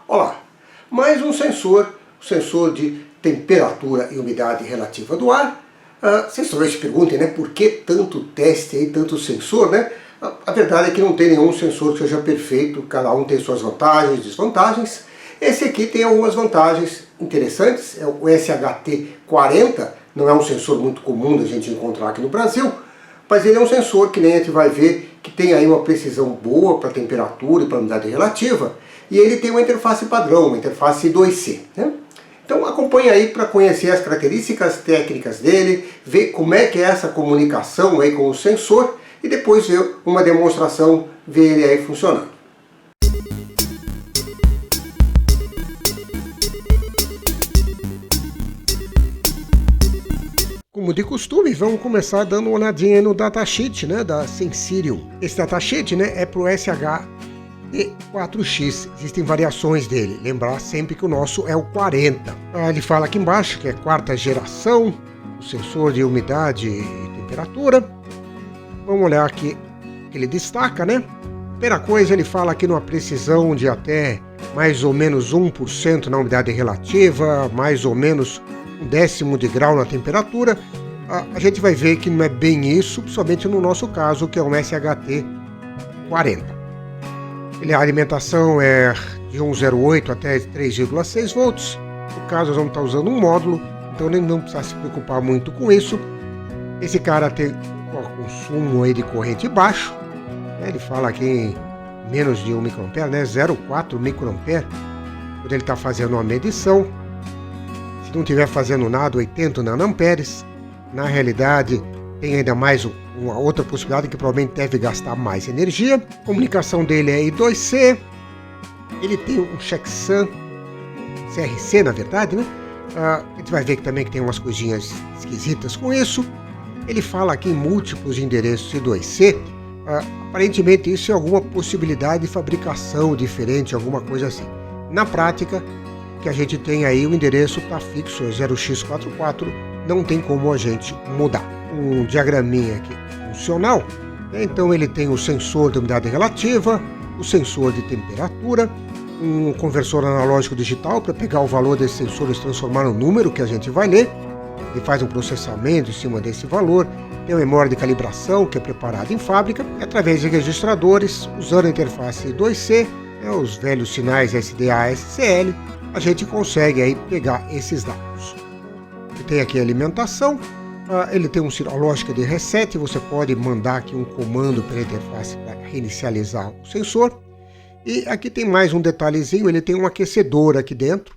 Olá, mais um sensor, o sensor de temperatura e umidade relativa do ar. Vocês talvez se perguntem, né, por que tanto teste aí, tanto sensor, né? A verdade é que não tem nenhum sensor que seja perfeito, cada um tem suas vantagens e desvantagens. Esse aqui tem algumas vantagens interessantes, é o SHT40, não é um sensor muito comum da gente encontrar aqui no Brasil, mas ele é um sensor que nem a gente vai ver, que tem aí uma precisão boa para temperatura e para umidade relativa, e ele tem uma interface padrão, uma interface 2C, né? Então acompanhe aí para conhecer as características técnicas dele, ver como é que é essa comunicação aí com o sensor e depois ver uma demonstração, ver ele aí funcionando. Como de costume, vamos começar dando uma olhadinha no datasheet, né, da Sensirium. Esse datasheet, né, é para o SHT4X, existem variações dele, lembrar sempre que o nosso é o 40. Ele fala aqui embaixo que é quarta geração, o sensor de umidade e temperatura. Vamos olhar aqui que ele destaca, né? Primeira coisa, ele fala aqui numa precisão de até mais ou menos 1% na umidade relativa, mais ou menos 1/10 de grau na temperatura. A gente vai ver que não é bem isso, principalmente no nosso caso, que é um SHT40. A alimentação é de 1,08 até 3,6 volts. No caso, nós vamos estar usando um módulo, então nem não precisa se preocupar muito com isso. Esse cara tem um consumo aí de corrente baixo, né? Ele fala aqui em menos de 1 microampere, né? 0,4 microampere, quando ele está fazendo uma medição. Se não estiver fazendo nada, 80 nanoamperes. Na realidade, tem ainda mais uma outra possibilidade que provavelmente deve gastar mais energia. A comunicação dele é I2C. Ele tem um checksum CRC, na verdade, né? A gente vai ver que também que tem umas coisinhas esquisitas com isso. Ele fala aqui em múltiplos endereços I2C. Aparentemente isso é alguma possibilidade de fabricação diferente, alguma coisa assim. Na prática, que a gente tem aí, o endereço está fixo, é 0x44, não tem como a gente mudar. Um diagraminha aqui funcional, né? Então ele tem o sensor de umidade relativa, o sensor de temperatura, um conversor analógico digital para pegar o valor desse sensor e transformar no número que a gente vai ler. Ele faz um processamento em cima desse valor, tem uma memória de calibração que é preparada em fábrica, e através de registradores, usando a interface 2C, os velhos sinais SDA e SCL, a gente consegue aí pegar esses dados. Ele tem aqui a alimentação, ele tem uma lógica de reset, você pode mandar aqui um comando pela interface para reinicializar o sensor. E aqui tem mais um detalhezinho, ele tem um aquecedor aqui dentro.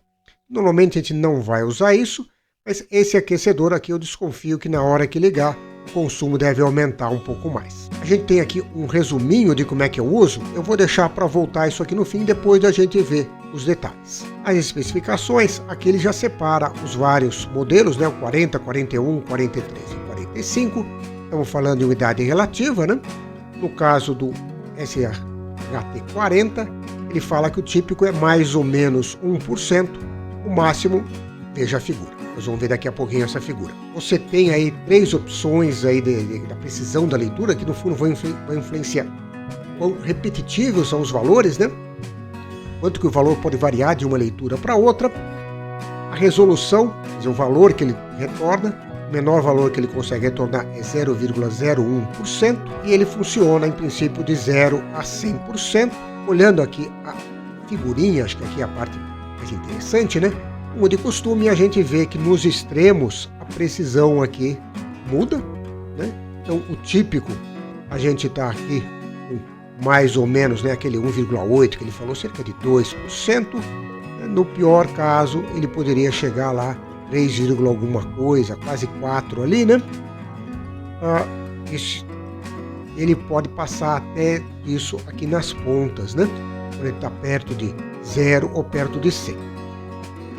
Normalmente a gente não vai usar isso, mas esse aquecedor aqui eu desconfio que na hora que ligar, o consumo deve aumentar um pouco mais. A gente tem aqui um resuminho de como é que eu uso, eu vou deixar para voltar isso aqui no fim, depois da gente ver os detalhes. As especificações, aqui ele já separa os vários modelos, né? O 40, 41, 43 e 45. Estamos falando de umidade relativa, né? No caso do SHT40, ele fala que o típico é mais ou menos 1%, o máximo, veja a figura. Nós vamos ver daqui a pouquinho essa figura. Você tem aí 3 opções aí da precisão da leitura, que no fundo vão influenciar quão repetitivos são os valores, né? Quanto que o valor pode variar de uma leitura para outra. A resolução, quer dizer, o valor que ele retorna, o menor valor que ele consegue retornar é 0,01%, e ele funciona em princípio de 0 a 100%. Olhando aqui a figurinha, acho que aqui é a parte mais interessante, né? Como de costume, a gente vê que nos extremos a precisão aqui muda, né? Então o típico, a gente está aqui com mais ou menos, né, aquele 1,8 que ele falou, cerca de 2%. No pior caso, ele poderia chegar lá 3, alguma coisa, quase 4 ali, né? Ele pode passar até isso aqui nas pontas, né? Quando ele está perto de 0 ou perto de 100.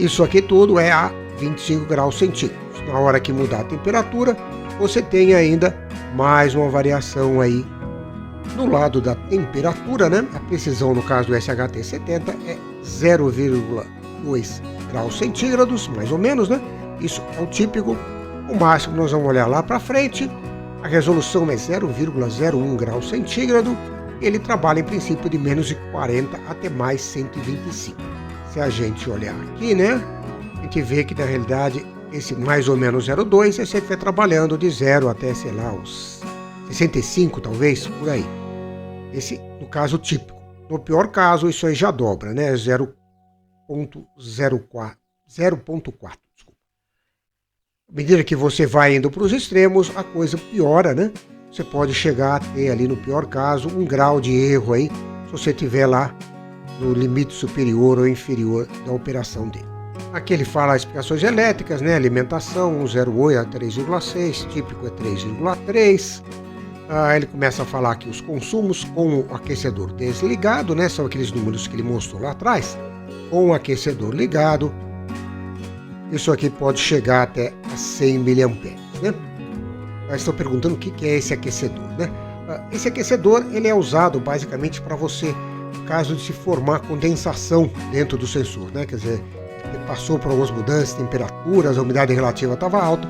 Isso aqui tudo é a 25 graus centígrados. Na hora que mudar a temperatura, você tem ainda mais uma variação aí no lado da temperatura, né? A precisão no caso do SHT70 é 0,2 graus centígrados, mais ou menos, né? Isso é o típico. O máximo nós vamos olhar lá para frente. A resolução é 0,01 graus centígrado. Ele trabalha em princípio de menos de 40 até mais 125. se a gente olhar aqui, né, a gente vê que na realidade esse mais ou menos 0,2 você sempre vai trabalhando de 0 até, sei lá, uns 65 talvez, por aí. Esse no caso típico. No pior caso, isso aí já dobra, né, 0,04, 0,4. À medida que você vai indo para os extremos, a coisa piora, né? Você pode chegar a ter ali, no pior caso, um grau de erro aí, se você estiver lá no limite superior ou inferior da operação dele. Aqui ele fala explicações elétricas, né? Alimentação, 0,8 a 3,6, típico é 3,3. Ele começa a falar que os consumos com o aquecedor desligado, né? São aqueles números que ele mostrou lá atrás. Com o aquecedor ligado, isso aqui pode chegar até a 100 mA, né? Estão perguntando o que é esse aquecedor, né? Esse aquecedor ele é usado basicamente para você, no caso de se formar condensação dentro do sensor, né? Quer dizer, ele passou por algumas mudanças, temperaturas, a umidade relativa estava alta,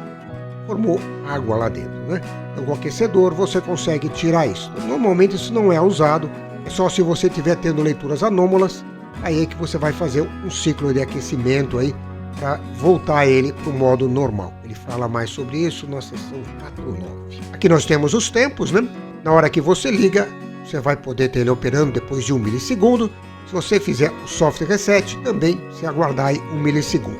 formou água lá dentro, né? Então com o aquecedor você consegue tirar isso. Então, normalmente isso não é usado, é só se você estiver tendo leituras anômalas, aí é que você vai fazer um ciclo de aquecimento aí, para voltar ele para o modo normal. Ele fala mais sobre isso na seção 4.9. Aqui nós temos os tempos, né? Na hora que você liga, você vai poder ter ele operando depois de 1 milissegundo. Se você fizer o soft reset, também se aguardar aí 1 milissegundo.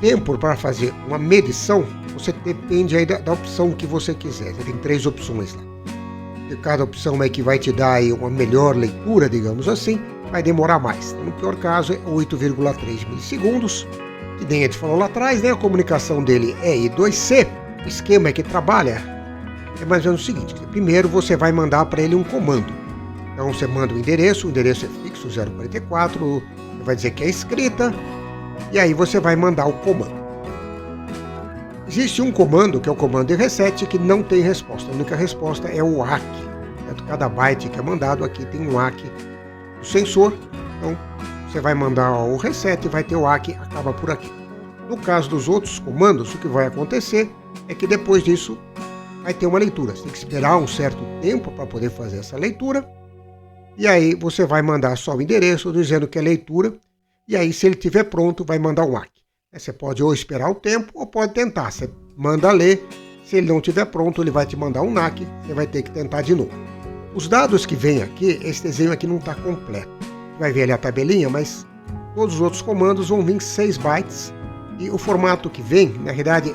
Tempo para fazer uma medição, você depende aí da opção que você quiser. Você tem 3 opções lá. E cada opção é que vai te dar aí uma melhor leitura, digamos assim, vai demorar mais. No pior caso é 8,3 milissegundos, que nem a gente falou lá atrás, né? A comunicação dele é I2C. O esquema que trabalha é mais ou menos o seguinte: primeiro você vai mandar para ele um comando. Então você manda o endereço é fixo, 044, vai dizer que é escrita, e aí você vai mandar o comando. Existe um comando, que é o comando de reset, que não tem resposta. A única resposta é o ACK. Cada byte que é mandado aqui tem um ACK do sensor. Então você vai mandar o reset, vai ter o ACK, acaba por aqui. No caso dos outros comandos, o que vai acontecer é que depois disso vai ter uma leitura. Você tem que esperar um certo tempo para poder fazer essa leitura. E aí você vai mandar só o endereço dizendo que é leitura. E aí, se ele estiver pronto, vai mandar um ACK. Você pode ou esperar o tempo ou pode tentar. Você manda ler. Se ele não estiver pronto, ele vai te mandar um NAC. Você vai ter que tentar de novo. Os dados que vêm aqui, esse desenho aqui não está completo. Você vai ver ali a tabelinha, mas todos os outros comandos vão vir 6 bytes. E o formato que vem, na realidade,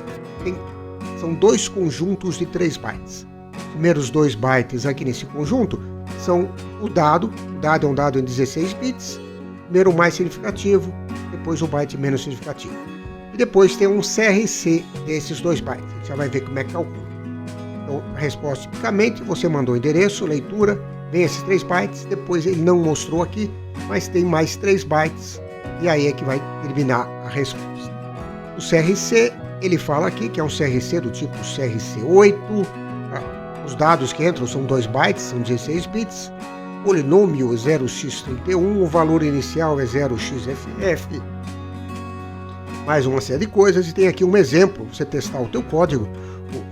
são 2 conjuntos de 3 bytes. Os primeiros 2 bytes aqui nesse conjunto são o dado. O dado é um dado em 16 bits. Primeiro o mais significativo, depois o byte menos significativo. E depois tem um CRC desses 2 bytes. A gente já vai ver como é que calcula. Então, a resposta, tipicamente, você mandou o endereço, leitura, vem esses 3 bytes, depois ele não mostrou aqui, mas tem mais 3 bytes, e aí é que vai terminar a resposta. O CRC, ele fala aqui que é um CRC do tipo CRC8, os dados que entram são 2 bytes, são 16 bits, polinômio 0x31, o valor inicial é 0xFF, mais uma série de coisas, e tem aqui um exemplo, você testar o teu código, o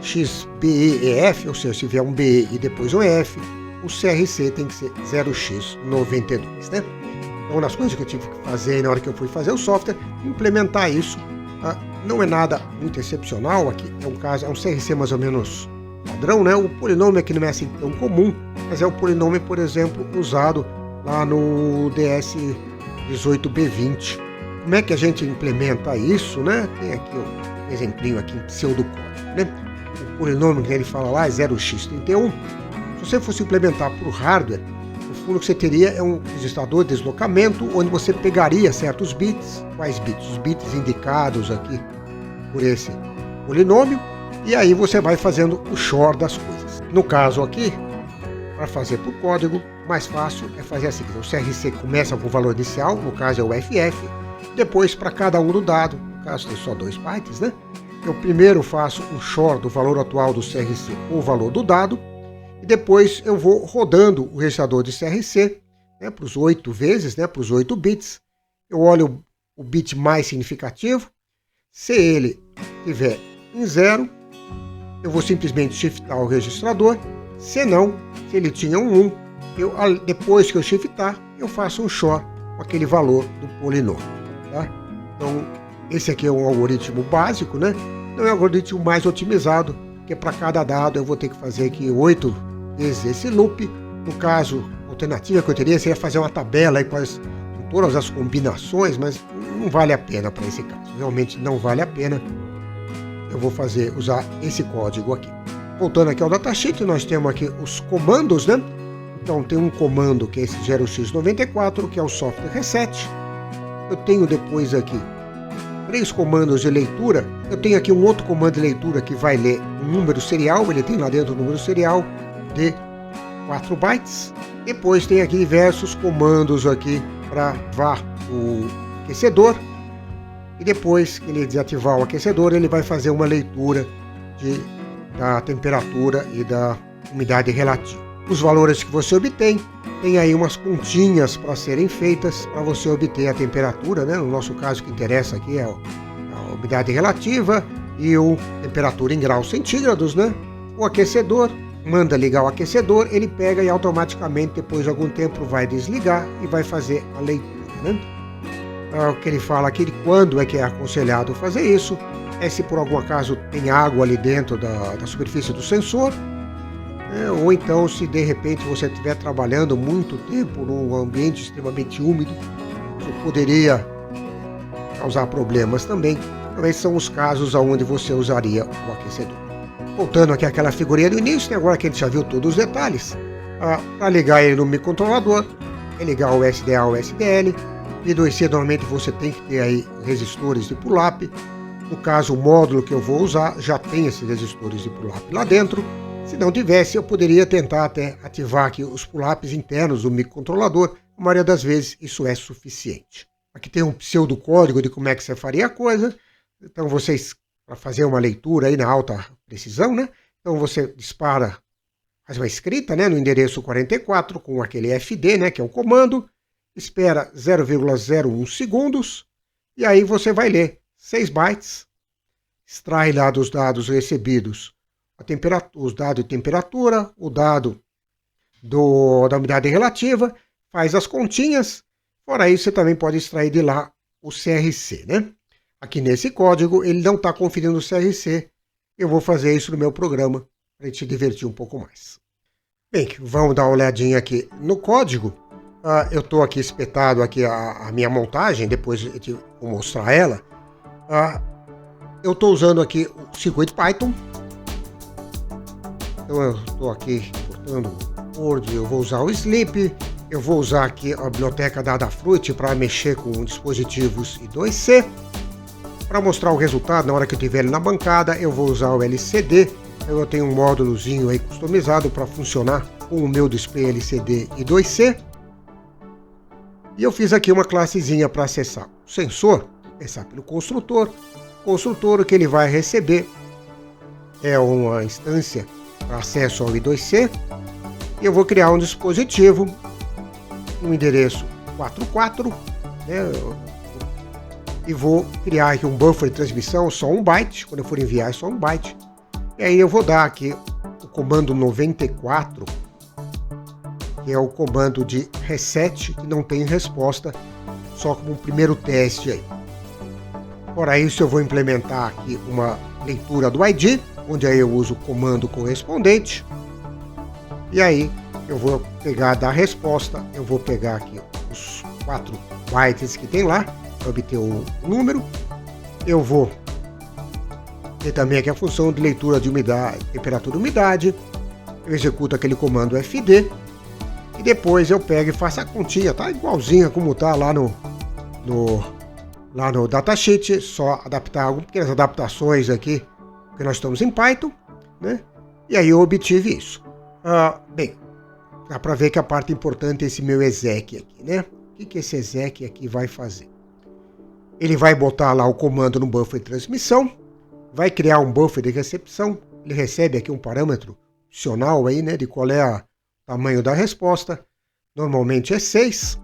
0xBEF, ou seja, se vier um BE e depois um EF, o CRC tem que ser 0x92, né? Então, uma das coisas que eu tive que fazer na hora que eu fui fazer o software, implementar isso, não é nada muito excepcional, aqui é um CRC mais ou menos padrão, né? O polinômio aqui não é assim tão comum, mas é o polinômio, por exemplo, usado lá no DS18B20. Como é que a gente implementa isso, né? Tem aqui um exemplinho aqui em pseudocódigo, né? O polinômio que ele fala lá é 0x31. Se você fosse implementar para o hardware, no fundo o que você teria é um registrador de deslocamento, onde você pegaria certos bits. Quais bits? Os bits indicados aqui por esse polinômio, e aí você vai fazendo o XOR das coisas. No caso aqui, para fazer por código, mais fácil é fazer assim. O CRC começa com o valor inicial, no caso é o FF, depois para cada um do dado, no caso tem só 2 bytes, né? Eu primeiro faço um XOR do valor atual do CRC ou o valor do dado, e depois eu vou rodando o registrador de CRC, né, para os 8 vezes, né, para os 8 bits. Eu olho o bit mais significativo. Se ele estiver em 0, eu vou simplesmente shiftar o registrador. Se não, se ele tinha um 1, depois que eu shiftar, eu faço um XOR com aquele valor do polinômio, tá? Então, esse aqui é um algoritmo básico, né? Não é o algoritmo mais otimizado, porque para cada dado eu vou ter que fazer aqui 8 vezes esse loop. No caso, a alternativa que eu teria seria fazer uma tabela aí com todas as combinações, mas não vale a pena para esse caso. Realmente não vale a pena. Eu vou usar esse código aqui. Voltando aqui ao datasheet, nós temos aqui os comandos, né? Então tem um comando que é esse 0x94, que é o software reset. Eu tenho depois aqui 3 comandos de leitura. Eu tenho aqui um outro comando de leitura que vai ler um número serial. Ele tem lá dentro o número serial de 4 bytes. Depois tem aqui diversos comandos aqui para ativar o aquecedor. E depois que ele desativar o aquecedor, ele vai fazer uma leitura da temperatura e da umidade relativa. Os valores que você obtém, tem aí umas continhas para serem feitas para você obter a temperatura, né? No nosso caso, o que interessa aqui é a umidade relativa e a temperatura em graus centígrados, né? O aquecedor, manda ligar o aquecedor, ele pega e automaticamente, depois de algum tempo, vai desligar e vai fazer a leitura, né? O que ele fala aqui de quando é que é aconselhado fazer isso, é se por algum acaso tem água ali dentro da superfície do sensor, ou então se de repente você estiver trabalhando muito tempo num ambiente extremamente úmido, isso poderia causar problemas também. Então esses são os casos onde você usaria o aquecedor. Voltando aqui àquela figurinha do início, agora que a gente já viu todos os detalhes, para ligar ele no microcontrolador, é ligar o SDA ao SDL. I2C normalmente você tem que ter aí resistores de pull-up. No caso, o módulo que eu vou usar já tem esses resistores de pull-up lá dentro. Se não tivesse, eu poderia tentar até ativar aqui os pull-ups internos do microcontrolador. A maioria das vezes isso é suficiente. Aqui tem um pseudocódigo de como é que você faria a coisa. Então vocês, para fazer uma leitura aí na alta precisão, né? Então você dispara, faz uma escrita, né, no endereço 44 com aquele FD, né, que é o comando. Espera 0,01 segundos e aí você vai ler 6 bytes, extrai lá dos dados recebidos os dados de temperatura, o dado da umidade relativa, faz as continhas, fora isso você também pode extrair de lá o CRC, né? Aqui nesse código ele não está conferindo o CRC, eu vou fazer isso no meu programa para a gente se divertir um pouco mais. Bem, vamos dar uma olhadinha aqui no código. Eu estou aqui espetado aqui a minha montagem, depois eu vou mostrar ela. Eu estou usando aqui o circuito Python. Então eu estou aqui cortando o Word, eu vou usar o Sleep, eu vou usar aqui a biblioteca da Adafruit para mexer com dispositivos I2C. Para mostrar o resultado, na hora que eu tiver ele na bancada, eu vou usar o LCD. Eu tenho um módulozinho aí customizado para funcionar com o meu display LCD I2C. E eu fiz aqui uma classezinha para acessar o sensor, começar pelo construtor. O construtor, o que ele vai receber é uma instância para acesso ao I2C. E eu vou criar um dispositivo, um endereço 44, né? E vou criar aqui um buffer de transmissão, só 1 byte, quando eu for enviar é só 1 byte. E aí eu vou dar aqui o comando 94, que é o comando de reset, que não tem resposta, só como um primeiro teste aí. Fora isso, eu vou implementar aqui uma leitura do ID, onde aí eu uso o comando correspondente. E aí eu vou pegar da resposta, eu vou pegar aqui os 4 bytes que tem lá, para obter o número. Eu vou ter também aqui a função de leitura de umidade, temperatura e umidade. Eu executo aquele comando FD. E depois eu pego e faço a continha, tá igualzinha como tá lá no datasheet, só adaptar algumas pequenas adaptações aqui, porque nós estamos em Python, né? E aí eu obtive isso. Bem, dá para ver que a parte importante é esse meu exec aqui, né? O que esse exec aqui vai fazer? Ele vai botar lá o comando no buffer de transmissão, vai criar um buffer de recepção, ele recebe aqui um parâmetro opcional aí, né, de qual é o tamanho da resposta, normalmente é 6.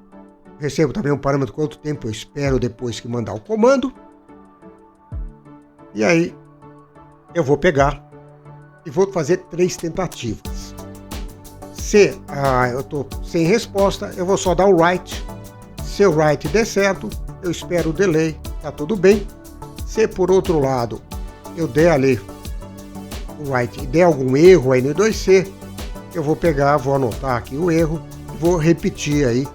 Recebo também um parâmetro quanto tempo eu espero depois que mandar o comando. E aí eu vou pegar e vou fazer 3 tentativas. Se eu estou sem resposta, eu vou só dar o write. Se o write der certo, eu espero o delay, tá tudo bem. Se por outro lado eu der ali o write e der algum erro aí no I2C, eu vou pegar, vou anotar aqui o erro e vou repetir aí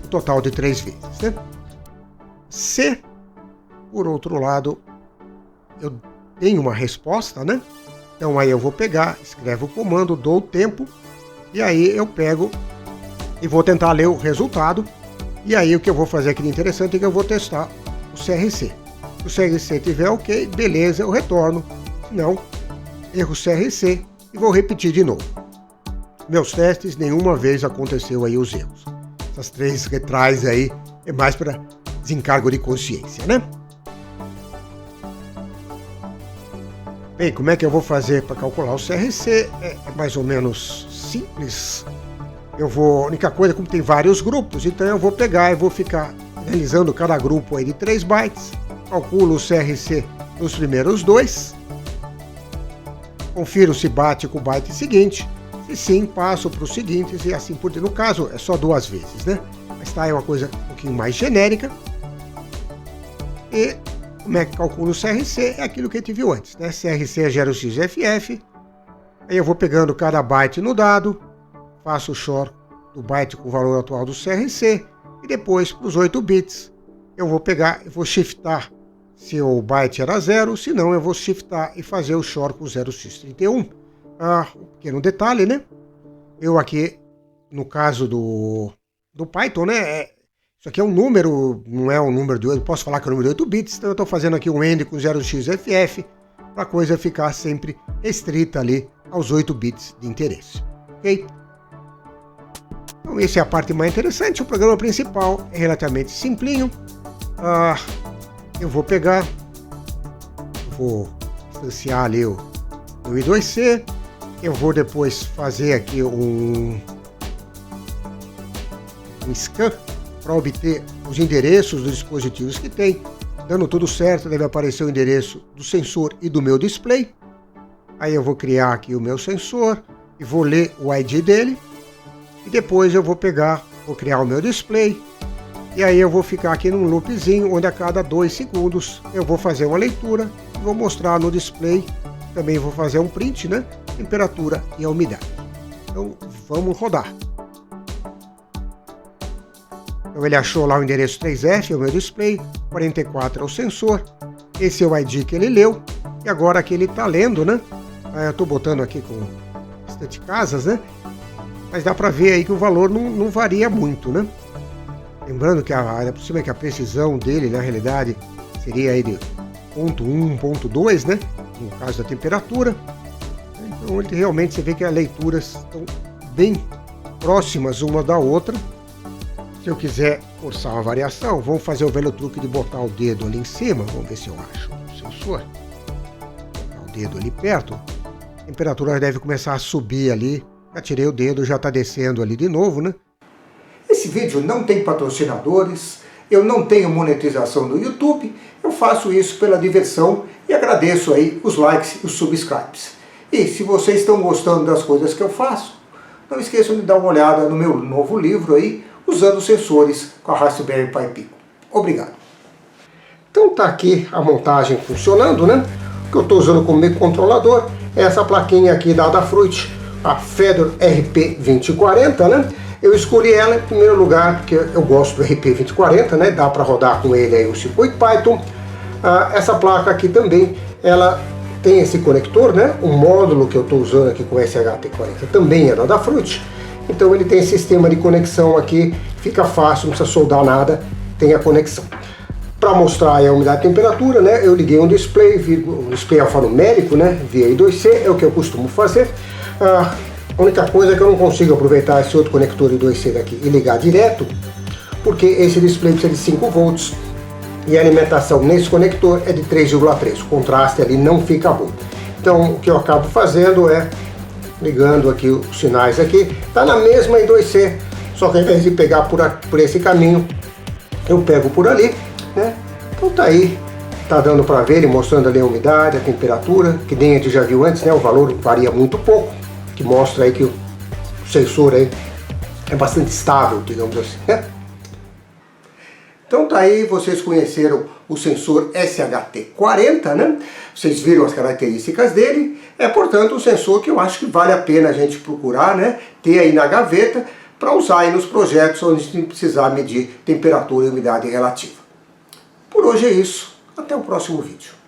o total de 3 vezes, né? Se por outro lado eu tenho uma resposta, né? Então aí eu vou pegar, escrevo o comando, dou o tempo e aí eu pego e vou tentar ler o resultado. E aí o que eu vou fazer aqui de interessante é que eu vou testar o CRC. Se o CRC tiver ok, beleza, eu retorno. Se não, erro CRC e vou repetir de novo. Meus testes, nenhuma vez aconteceu aí os erros. Essas 3 retries aí é mais para desencargo de consciência, né? Bem, como é que eu vou fazer para calcular o CRC? É mais ou menos simples. A única coisa, como tem vários grupos, então eu vou pegar e vou ficar analisando cada grupo aí de 3 bytes, calculo o CRC nos primeiros 2, confiro se bate com o byte seguinte, se sim, passo para os seguintes e assim por diante. No caso, é só 2 vezes, né? Mas tá, é uma coisa um pouquinho mais genérica. E como é que calculo o CRC? É aquilo que a gente viu antes, né? CRC é 0xFF, aí eu vou pegando cada byte no dado, faço o short do byte com o valor atual do CRC e depois para os 8 bits eu vou pegar e vou shiftar se o byte era 0, se não eu vou shiftar e fazer o short com 0x31. Um pequeno detalhe, né? Eu aqui, no caso do Python, né? Isso aqui é um número, não é um número de 8, posso falar que é um número de 8 bits, então eu estou fazendo aqui um AND com 0xFF para a coisa ficar sempre restrita ali aos 8 bits de interesse, ok? Então essa é a parte mais interessante. O programa principal é relativamente simplinho. Eu vou pegar, vou instanciar ali o I2C, eu vou depois fazer aqui um scan para obter os endereços dos dispositivos que tem. Dando tudo certo, deve aparecer o endereço do sensor e do meu display. Aí eu vou criar aqui o meu sensor e vou ler o ID dele. E depois eu vou pegar, vou criar o meu display. E aí eu vou ficar aqui num loopzinho, onde a cada 2 segundos eu vou fazer uma leitura. E vou mostrar no display, também vou fazer um print, né? Temperatura e a umidade. Então vamos rodar. Então ele achou lá o endereço 3F, é o meu display, 44 é o sensor, esse é o ID que ele leu, e agora aqui ele está lendo, né? Eu estou botando aqui com bastante casas, né? Mas dá para ver aí que o valor não varia muito, né? Lembrando que por cima que a precisão dele, na realidade, seria aí de 0.1, 0.2, né? No caso da temperatura. Então ele realmente, você vê que as leituras estão bem próximas uma da outra. Se eu quiser forçar uma variação, vamos fazer o velho truque de botar o dedo ali em cima. Vamos ver se eu acho o sensor. Botar o dedo ali perto. A temperatura deve começar a subir ali. Já tirei o dedo, já está descendo ali de novo, né? Esse vídeo não tem patrocinadores, eu não tenho monetização no YouTube, eu faço isso pela diversão e agradeço aí os likes e os subscribes. E se vocês estão gostando das coisas que eu faço, não esqueçam de dar uma olhada no meu novo livro aí, usando sensores com a Raspberry Pi Pico. Obrigado. Então tá aqui a montagem funcionando, né? O que eu estou usando como microcontrolador é essa plaquinha aqui da Adafruit, a Fedor RP2040, né? Eu escolhi ela em primeiro lugar porque eu gosto do RP2040, né? Dá para rodar com ele aí o circuito Python. Essa placa aqui também, ela tem esse conector, né? O módulo que eu estou usando aqui com o SHT40 também é da Adafruit. Então ele tem sistema de conexão aqui, fica fácil, não precisa soldar nada, tem a conexão. Para mostrar a umidade e temperatura, né? Eu liguei um display, um display alfanumérico, né? Via I2C, é o que eu costumo fazer. A única coisa é que eu não consigo aproveitar esse outro conector I2C daqui e ligar direto, porque esse display precisa de 5 volts e a alimentação nesse conector é de 3,3. O contraste ali não fica bom. Então o que eu acabo fazendo é ligando aqui os sinais aqui, tá na mesma I2C, só que ao invés de pegar por esse caminho, eu pego por ali, né? Então tá aí, tá dando para ver, ele mostrando ali a umidade, a temperatura, que nem a gente já viu antes, né? O valor varia muito pouco, que mostra aí que o sensor aí é bastante estável, digamos assim, né? Então tá aí, vocês conheceram o sensor SHT-40, né? Vocês viram as características dele, portanto um sensor que eu acho que vale a pena a gente procurar, né? Ter aí na gaveta para usar aí nos projetos onde a gente precisar medir temperatura e umidade relativa. Por hoje é isso, até o próximo vídeo.